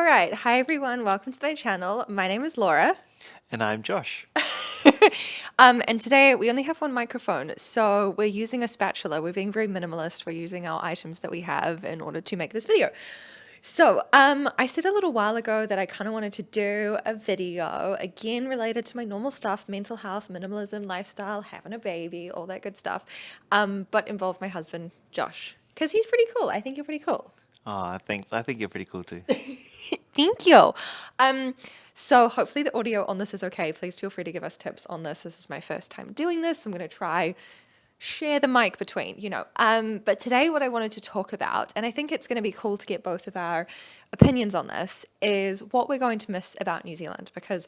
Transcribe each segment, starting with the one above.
right. Hi, everyone. Welcome to my channel. My name is Laura. And I'm Josh. And today we only have one microphone, so we're using a spatula. We're being very minimalist. We're using our items that we have in order to make this video. So, I said a little while ago that I kind of wanted to do a video, again, related to my normal stuff, mental health, minimalism, lifestyle, having a baby, all that good stuff, but involve my husband, Josh, because he's pretty cool. I think you're pretty cool. Ah, thanks. I think you're pretty cool too. Thank you. So hopefully the audio on this is okay. Please feel free to give us tips on this. This is my first time doing this. I'm going to try share the mic between. But today what I wanted to talk about, and I think it's going to be cool to get both of our opinions on this, is what we're going to miss about New Zealand, because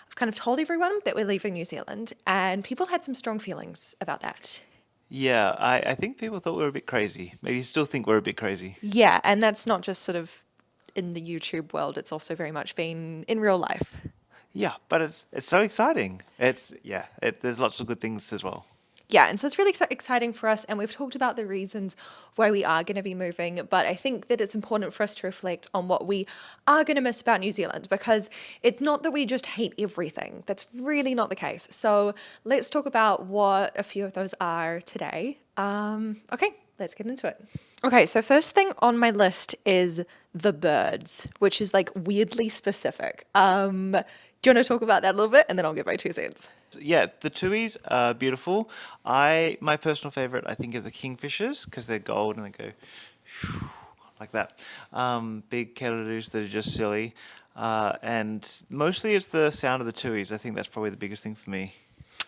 I've kind of told everyone that we're leaving New Zealand and people had some strong feelings about that. Yeah, I think people thought we were a bit crazy. Maybe still think we're a bit crazy. Yeah, and that's not just sort of in the YouTube world, it's also very much been in real life. Yeah, but it's so exciting. There's lots of good things as well. Yeah, and so it's really exciting for us, and we've talked about the reasons why we are going to be moving, but I think that it's important for us to reflect on what we are going to miss about New Zealand, because it's not that we just hate everything. That's really not the case. So let's talk about what a few of those are today. Okay, let's get into it. Okay, so first thing on my list is the birds, which is like weirdly specific. Do you want to talk about that a little bit, and then I'll give my 2 cents. Yeah, the tuis are beautiful. My personal favorite, I think, is the kingfishers because they're gold and they go like that. Big kangaroos that are just silly, and mostly it's the sound of the tuis. I think that's probably the biggest thing for me.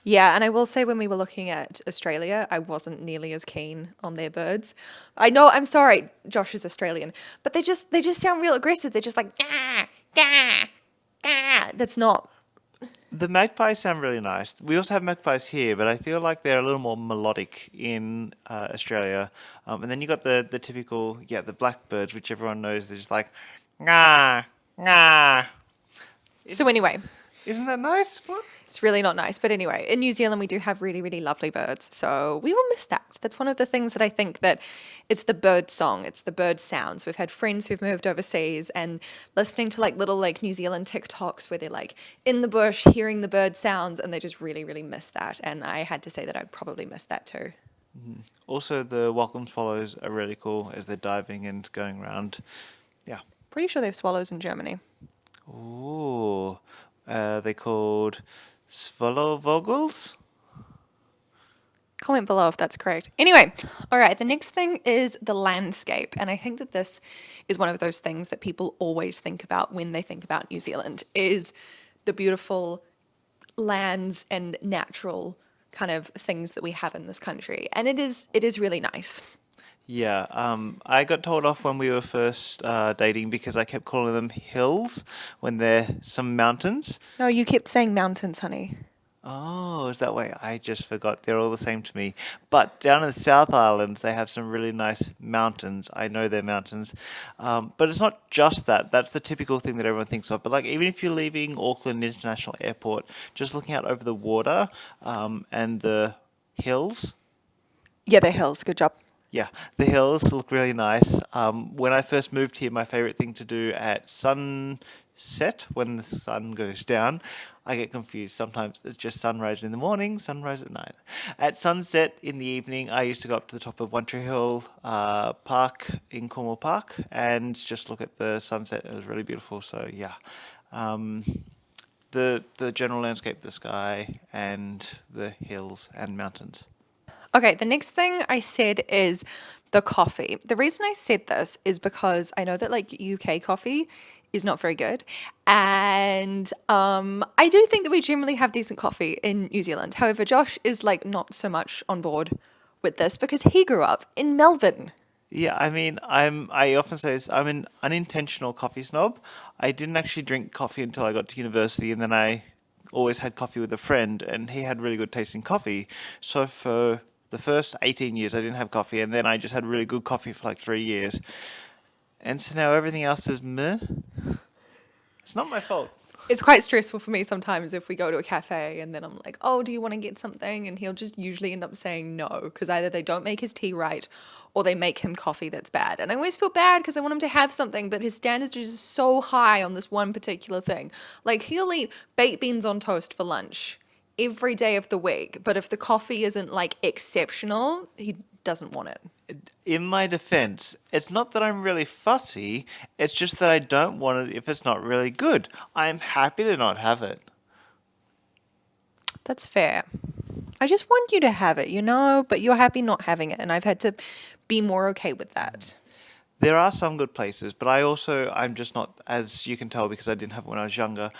Yeah, and I will say when we were looking at Australia, I wasn't nearly as keen on their birds. I know, I'm sorry, Josh is Australian, but they just sound real aggressive. They're just like gah, gah, gah. That's not. The magpies sound really nice. We also have magpies here, but I feel like they're a little more melodic in Australia. And then you got the typical, the blackbirds, which everyone knows. They're just like, ah, ah. So anyway, Isn't that nice? What? it's really not nice. But anyway, in New Zealand, we do have really, really lovely birds. So we will miss that. That's one of the things that I think that it's the bird song, it's the bird sounds. We've had friends who've moved overseas and listening to like little like New Zealand TikToks where they're like in the bush hearing the bird sounds and they just really, really miss that. And I had to say that I'd probably miss that too. Also, the welcome swallows are really cool as they're diving and going around. Yeah. Pretty sure they have swallows in Germany. Ooh. They're called Svolovoggels. Comment below if that's correct. Anyway, all right, the next thing is the landscape. And I think that this is one of those things that people always think about when they think about New Zealand is the beautiful lands and natural kind of things that we have in this country. And it is really nice. Yeah, I got told off when we were first dating because I kept calling them hills when they're some mountains. No, you kept saying mountains, honey. Oh, is that way? I just forgot. They're all the same to me. But down in the South Island, they have some really nice mountains. I know they're mountains. But it's not just that. That's the typical thing that everyone thinks of. But like even if you're leaving Auckland International Airport, just looking out over the water and the hills, Yeah, they're hills. Good job. yeah, the hills look really nice. When I first moved here, my favorite thing to do at sunset, when the sun goes down, I get confused. Sometimes it's just sunrise in the morning, sunrise at night. At sunset in the evening, I used to go up to the top of One Tree Hill Park in Cornwall Park and just look at the sunset. It was really beautiful. So yeah, um, the general landscape, the sky, and the hills and mountains. Okay, the next thing I said is the coffee. The reason I said this is because I know that like UK coffee is not very good. And I do think that we generally have decent coffee in New Zealand. However, Josh is like not so much on board with this because he grew up in Melbourne. Yeah, I mean, I often say this, I'm an unintentional coffee snob. I didn't actually drink coffee until I got to university, and then I always had coffee with a friend, and he had really good tasting coffee. So for the first 18 years, I didn't have coffee, and then I just had really good coffee for like 3 years. And so now everything else is meh. It's not my fault. It's quite stressful for me sometimes if we go to a cafe and then I'm like, oh, do you want to get something? And he'll just usually end up saying no because either they don't make his tea right or they make him coffee that's bad. And I always feel bad because I want him to have something, but his standards are just so high on this one particular thing. Like he'll eat baked beans on toast for lunch every day of the week, but if the coffee isn't like exceptional, he doesn't want it. In my defense, it's not that I'm really fussy, it's just that I don't want it if it's not really good. I'm happy to not have it. That's fair. I just want you to have it, but you're happy not having it. And I've had to be more okay with that. There are some good places, but I'm just not, as you can tell because I didn't have it when I was younger,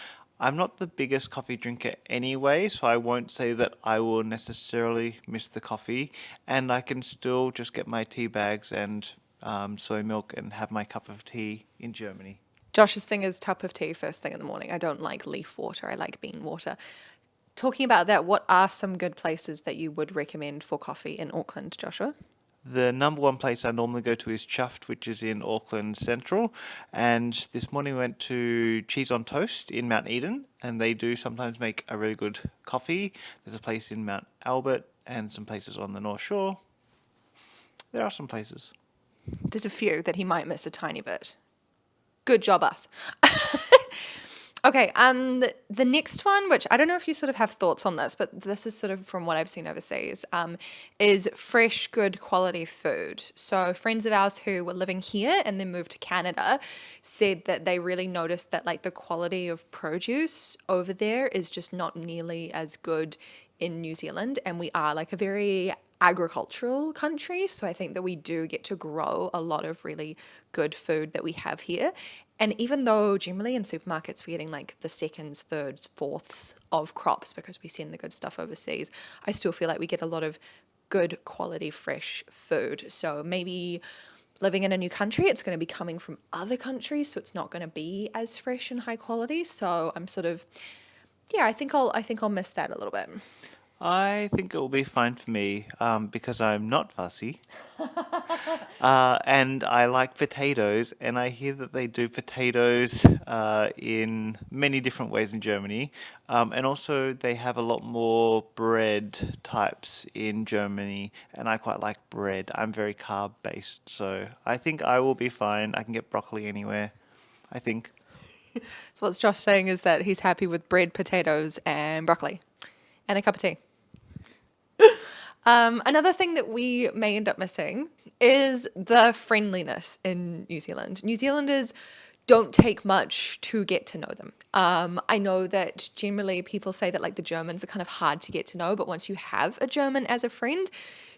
I'm not the biggest coffee drinker anyway, so I won't say that I will necessarily miss the coffee, and I can still just get my tea bags and soy milk and have my cup of tea in Germany. Josh's thing is cup of tea first thing in the morning. I don't like leaf water. I like bean water. Talking about that, what are some good places that you would recommend for coffee in Auckland, Joshua? The number one place I normally go to is Chuffed, which is in Auckland Central. And this morning we went to Cheese on Toast in Mount Eden, and they do sometimes make a really good coffee. There's a place in Mount Albert and some places on the North Shore. There are some places. There's a few that he might miss a tiny bit. Good job, us. Okay, the next one, which I don't know if you sort of have thoughts on this, but this is sort of from what I've seen overseas, is fresh, good quality food. So friends of ours who were living here and then moved to Canada said that they really noticed that like the quality of produce over there is just not nearly as good in New Zealand, and we are like a very agricultural country, so I think that we do get to grow a lot of really good food that we have here. And even though generally in supermarkets we're getting like the seconds, thirds, fourths of crops because we send the good stuff overseas, I still feel like we get a lot of good quality fresh food. So maybe living in a new country, it's going to be coming from other countries, so it's not going to be as fresh and high quality. So I'm sort of, yeah, I think I'll miss that a little bit. I think it will be fine for me because I'm not fussy. And I like potatoes, and I hear that they do potatoes in many different ways in Germany. And also, they have a lot more bread types in Germany, and I quite like bread. I'm very carb based, so I think I will be fine. I can get broccoli anywhere, I think. So what's Josh saying is that he's happy with bread, potatoes, and broccoli, and a cup of tea. Another thing that we may end up missing is the friendliness in New Zealand. New Zealanders don't take much to get to know them. I know that generally people say that like the Germans are kind of hard to get to know, but once you have a German as a friend,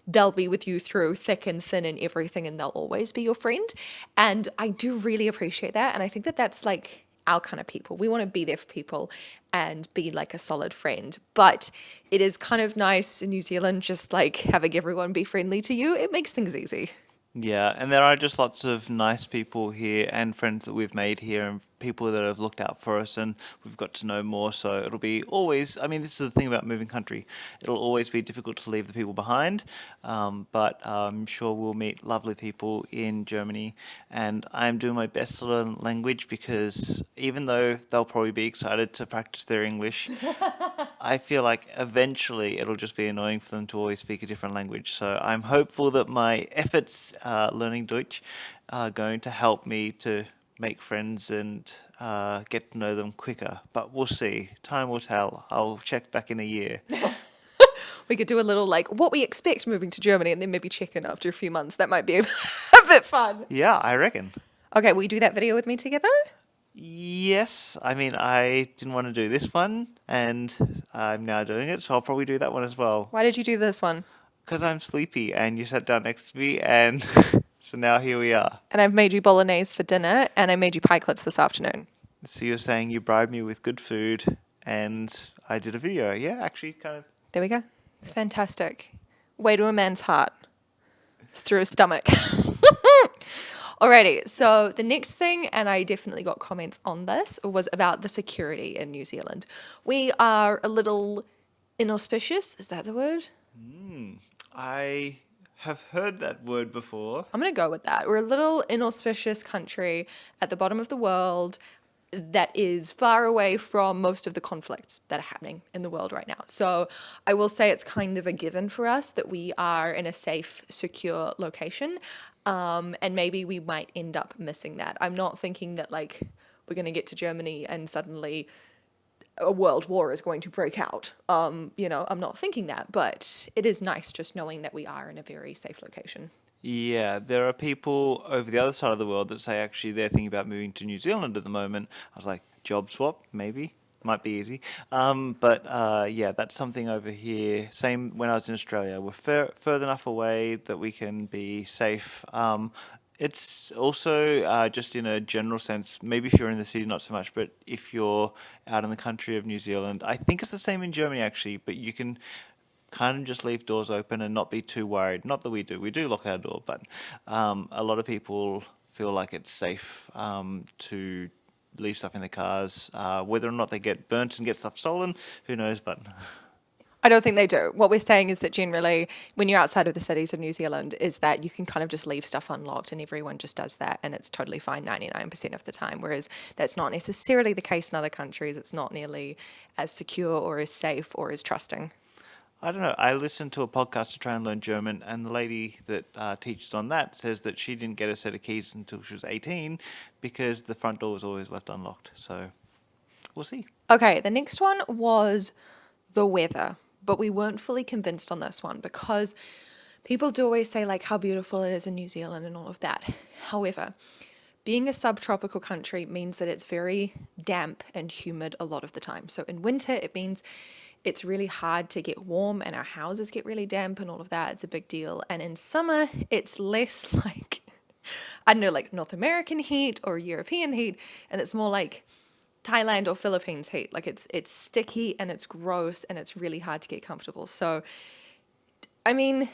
they'll be with you through thick and thin and everything, and they'll always be your friend. And I do really appreciate that. And I think that that's like our kind of people. We want to be there for people and be like a solid friend. But it is kind of nice in New Zealand, just like having everyone be friendly to you. It makes things easy. Yeah, and there are just lots of nice people here and friends that we've made here and people that have looked out for us and we've got to know more. So it'll be always, I mean, this is the thing about moving country. It'll always be difficult to leave the people behind, but I'm sure we'll meet lovely people in Germany. And I'm doing my best to learn language because even though they'll probably be excited to practice their English, I feel like eventually it'll just be annoying for them to always speak a different language. So I'm hopeful that my efforts learning Deutsch are going to help me to make friends and get to know them quicker. But we'll see. Time will tell. I'll check back in a year. We could do a little like what we expect moving to Germany and then maybe check in after a few months. That might be a bit fun. Yeah, I reckon. Okay, will you do that video with me together? Yes, I mean, I didn't want to do this one, and I'm now doing it, so I'll probably do that one as well. Why did you do this one? Because I'm sleepy, and you sat down next to me, and so now here we are. And I've made you bolognese for dinner and I made you pie clips this afternoon. So you're saying you bribed me with good food, and I did a video. Yeah, actually, kind of. There we go. Fantastic. Way to a man's heart. Through his stomach. Alrighty, so the next thing, and I definitely got comments on this, was about the security in New Zealand. We are a little inauspicious, is that the word? I have heard that word before. I'm going to go with that. We're a little inauspicious country at the bottom of the world. that is far away from most of the conflicts that are happening in the world right now. So I will say it's kind of a given for us that we are in a safe, secure location. And maybe we might end up missing that. I'm not thinking that like we're going to get to Germany and suddenly a world war is going to break out. I'm not thinking that, but it is nice just knowing that we are in a very safe location. Yeah, there are people over the other side of the world that say actually they're thinking about moving to New Zealand at the moment. I was like, job swap, maybe. Might be easy. But yeah, that's something over here. Same when I was in Australia. We're further enough away that we can be safe. It's also just in a general sense, maybe if you're in the city, not so much, but if you're out in the country of New Zealand, I think it's the same in Germany actually, but you can kind of just leave doors open and not be too worried. Not that we do. We do lock our door, but a lot of people feel like it's safe to leave stuff in their cars. Whether or not they get burnt and get stuff stolen, who knows? But I don't think they do. What we're saying is that generally, when you're outside of the cities of New Zealand, is that you can kind of just leave stuff unlocked and everyone just does that and it's totally fine 99% of the time. Whereas that's not necessarily the case in other countries. It's not nearly as secure or as safe or as trusting. I don't know. I listened to a podcast to try and learn German, and the lady that teaches on that says that she didn't get a set of keys until she was 18 because the front door was always left unlocked. So we'll see. Okay, the next one was the weather, but we weren't fully convinced on this one because people do always say like how beautiful it is in New Zealand and all of that. However, being a subtropical country means that it's very damp and humid a lot of the time. So in winter, it means it's really hard to get warm and our houses get really damp and all of that. It's a big deal. And in summer, it's less like, I don't know, like North American heat or European heat, and it's more like Thailand or Philippines heat. Like it's sticky and it's gross and it's really hard to get comfortable. So, I mean,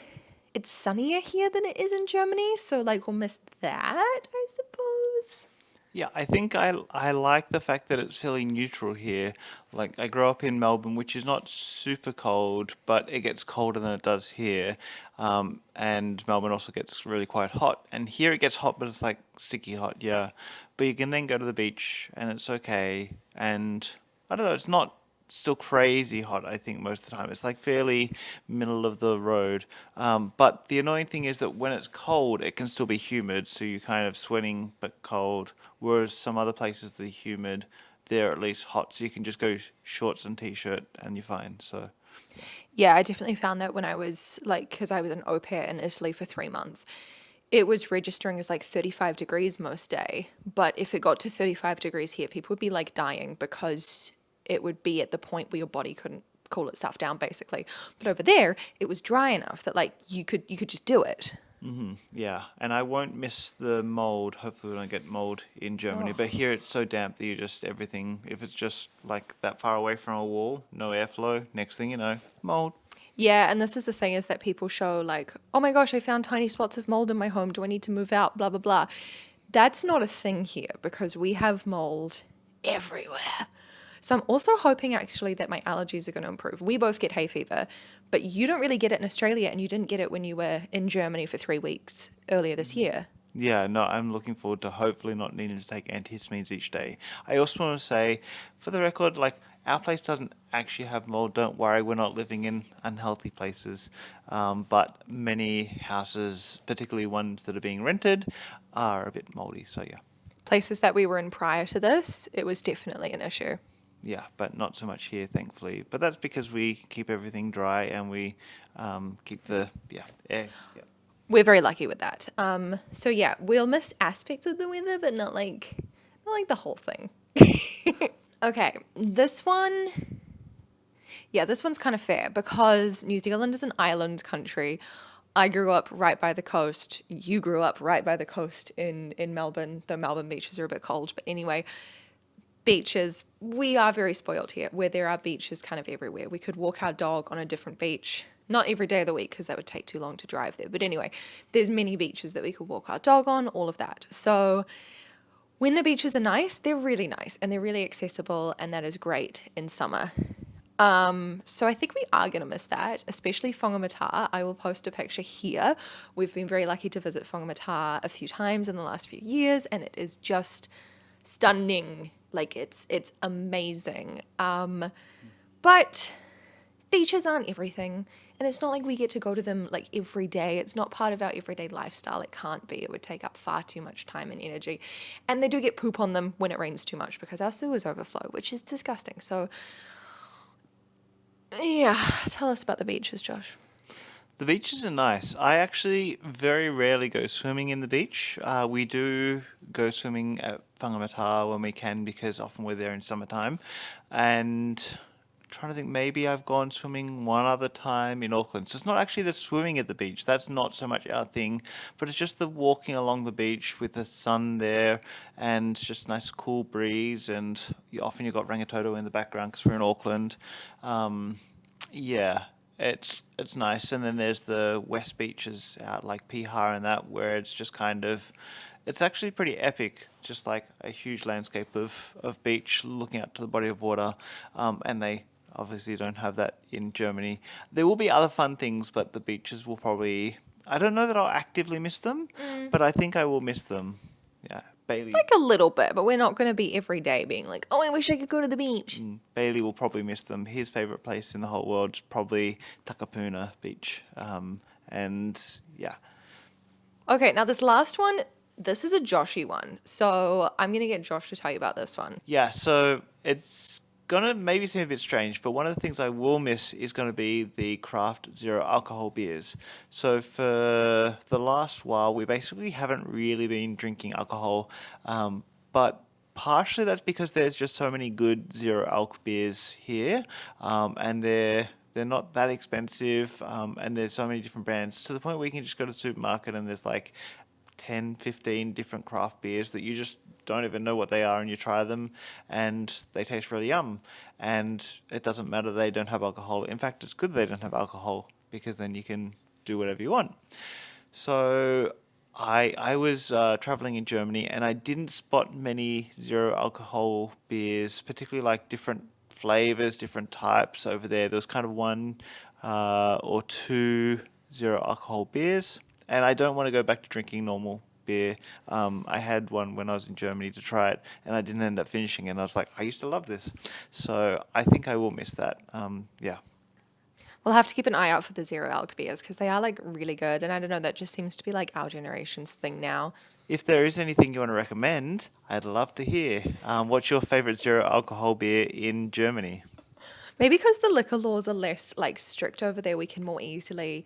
it's sunnier here than it is in Germany, so like we'll miss that, I suppose. Yeah, I think I like the fact that it's fairly neutral here. Like I grew up in Melbourne, which is not super cold, but it gets colder than it does here. And Melbourne also gets really quite hot. And here it gets hot, but it's like sticky hot, yeah. But you can then go to the beach and it's okay. And I don't know, it's not still crazy hot, I think, most of the time. It's like fairly middle of the road. But the annoying thing is that when it's cold, it can still be humid, so you're kind of sweating but cold. Whereas some other places that are humid, they're at least hot, so you can just go shorts and t-shirt and you're fine. So Yeah, I definitely found that when I was like, because I was an au pair in Italy for 3 months, it was registering as like 35 degrees most day. But if it got to 35 degrees here, people would be like dying because it would be at the point where your body couldn't cool itself down basically. But over there, it was dry enough that like you could just do it. yeah, and I won't miss the mold. Hopefully, we don't get mold in Germany. But here it's so damp that you just everything. If it's just like that far away from a wall, no airflow. Next thing you know, mold. Yeah, and this is the thing is that people show like, oh my gosh, I found tiny spots of mold in my home. Do I need to move out? Blah, blah, blah. That's not a thing here because we have mold everywhere. So I'm also hoping actually that my allergies are going to improve. We both get hay fever, but you don't really get it in Australia and you didn't get it when you were in Germany for 3 weeks earlier this year. Yeah, no, I'm looking forward to hopefully not needing to take antihistamines each day. I also want to say, for the record, like our place doesn't actually have mold. Don't worry, we're not living in unhealthy places. But many houses, particularly ones that are being rented, are a bit moldy. So yeah, Places that we were in prior to this, it was definitely an issue. yeah, but not so much here, thankfully. But that's because we keep everything dry and we keep the air. Yeah. We're very lucky with that. So yeah, we'll miss aspects of the weather, but not like the whole thing. Okay, this one, yeah, this one's kind of fair because New Zealand is an island country. I grew up right by the coast. You grew up right by the coast in Melbourne, though Melbourne beaches are a bit cold. But anyway, beaches, we are very spoiled here, where there are beaches kind of everywhere. We could walk our dog on a different beach, not every day of the week because that would take too long to drive there. But anyway, there's many beaches that we could walk our dog on, all of that. So when the beaches are nice, they're really nice and they're really accessible, and that is great in summer. So I think we are going to miss that, especially Whangamata. I will post a picture here. We've been very lucky to visit Whangamata a few times in the last few years, and it is just stunning Like it's amazing. But beaches aren't everything. And it's not like we get to go to them like every day. It's not part of our everyday lifestyle. It can't be. It would take up far too much time and energy. And they do get poop on them when it rains too much because our sewers overflow, which is disgusting. So, yeah, tell us about the beaches, Josh. The beaches are nice. I actually very rarely go swimming in the beach. We do go swimming at Whangamata when we can because often we're there in summertime. And trying to think, maybe I've gone swimming one other time in Auckland. So it's not actually the swimming at the beach. That's not so much our thing, but it's just the walking along the beach with the sun there and just nice cool breeze. And often you've got Rangitoto in the background because we're in Auckland. Yeah, it's nice. And then there's the west beaches out like Piha and that where it's just kind of it's actually pretty epic, just like a huge landscape of beach looking out to the body of water. And they obviously don't have that in Germany. There will be other fun things, but the beaches will probably I don't know that I'll actively miss them, but I think I will miss them. Yeah. Bailey Like a little bit, but we're not going to be every day being like, oh, I wish I could go to the beach. Bailey will probably miss them. His favorite place in the whole world is probably Takapuna Beach. And yeah, Okay, now this last one, this is a Joshy one. So I'm going to get Josh to tell you about this one. yeah. So it's gonna maybe seem a bit strange, but one of the things I will miss is going to be the craft zero alcohol beers. So for the last while, we basically haven't really been drinking alcohol, but partially that's because there's just so many good zero alc beers here, and they're not that expensive, and there's so many different brands to the point where you can just go to the supermarket and there's like 10, 15 different craft beers that you just don't even know what they are and you try them and they taste really yum. And it doesn't matter they don't have alcohol. In fact, it's good they don't have alcohol because then you can do whatever you want. So I was traveling in Germany and I didn't spot many zero alcohol beers, particularly like different flavors, different types over there. There was kind of one or two zero alcohol beers, and I don't want to go back to drinking normal beer. I had one when I was in Germany to try it, and I didn't end up finishing it. And I was like, I used to love this, so I think I will miss that. Yeah. We'll have to keep an eye out for the zero alc beers because they are like really good. And I don't know, that just seems to be like our generation's thing now. If there is anything you want to recommend, I'd love to hear. What's your favorite zero alcohol beer in Germany? Maybe because the liquor laws are less like strict over there, we can more easily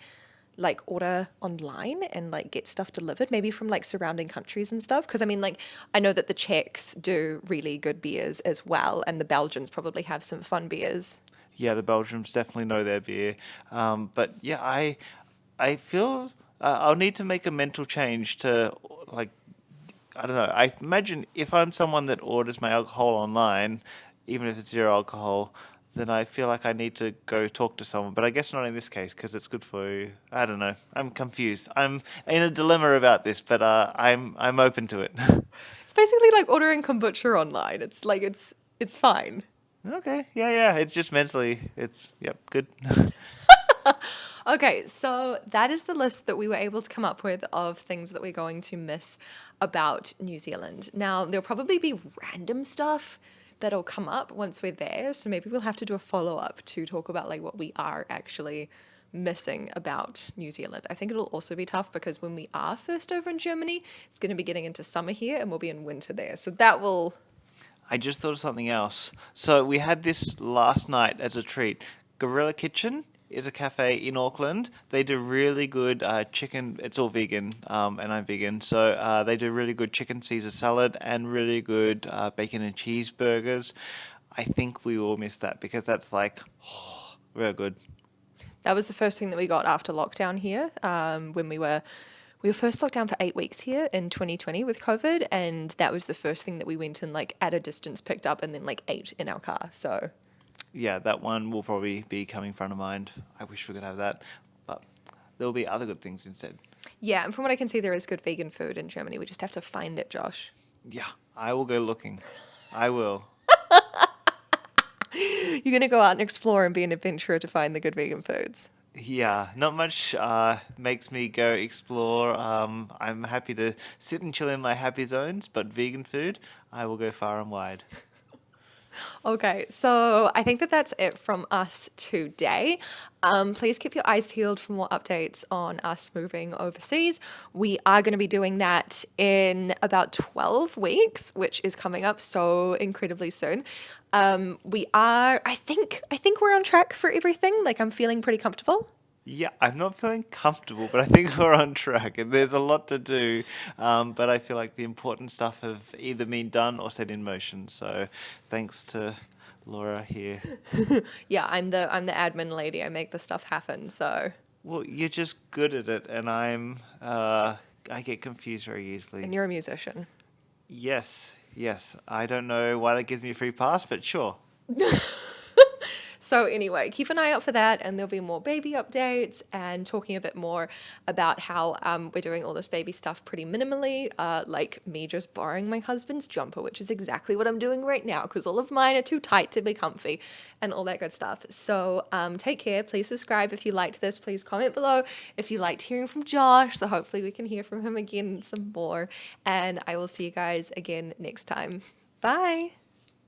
like order online and like get stuff delivered, maybe from like surrounding countries and stuff. Because I mean, like, I know that the Czechs do really good beers as well, and the Belgians probably have some fun beers. Yeah, the Belgians definitely know their beer. But yeah, I feel I'll need to make a mental change to like I don't know. I imagine if I'm someone that orders my alcohol online, even if it's zero alcohol, then I feel like I need to go talk to someone. But I guess not in this case because it's good for you. I don't know. I'm confused. I'm in a dilemma about this, but I'm open to it. It's basically like ordering kombucha online. It's like it's fine. Okay. Yeah, yeah. It's just mentally. It's yep. Good. Okay, so that is the list that we were able to come up with of things that we're going to miss about New Zealand. Now, there'll probably be random stuff that'll come up once we're there, so maybe we'll have to do a follow-up to talk about like what we are actually missing about New Zealand. I think it'll also be tough because when we are first over in Germany, it's going to be getting into summer here and we'll be in winter there. So that will I just thought of something else. So we had this last night as a treat. Gorilla Kitchen is a cafe in Auckland. They do really good chicken. It's all vegan, and I'm vegan. So they do really good chicken Caesar salad and really good bacon and cheeseburgers. I think we will miss that because that's like real good. That was the first thing that we got after lockdown here. When we were first locked down for 8 weeks here in 2020 with COVID, and that was the first thing that we went and like at a distance picked up and then like ate in our car. So Yeah, that one will probably be coming front of mind. I wish we could have that, but there will be other good things instead. yeah, and from what I can see, there is good vegan food in Germany. We just have to find it, Josh. Yeah, I will go looking. I will. You're gonna go out and explore and be an adventurer to find the good vegan foods. Yeah, not much makes me go explore. I'm happy to sit and chill in my happy zones, but vegan food, I will go far and wide. Okay, so I think that that's it from us today. Please keep your eyes peeled for more updates on us moving overseas. We are going to be doing that in about 12 weeks, which is coming up so incredibly soon. I think we're on track for everything. Like I'm feeling pretty comfortable. Yeah, I'm not feeling comfortable, but I think we're on track, and there's a lot to do. But I feel like the important stuff have either been done or set in motion. So, thanks to Laura here. Yeah, I'm the admin lady. I make the stuff happen. So, Well, you're just good at it, and I get confused very and easily. you're a musician. Yes, yes. I don't know why that gives me a free pass, but sure. So anyway, keep an eye out for that, and there'll be more baby updates and talking a bit more about how we're doing all this baby stuff pretty minimally, like me just borrowing my husband's jumper, which is exactly what I'm doing right now because all of mine are too tight to be comfy, and all that good stuff. So take care. Please subscribe if you liked this. Please comment below if you liked hearing from Josh. So hopefully we can hear from him again some more, and I will see you guys again next time. Bye.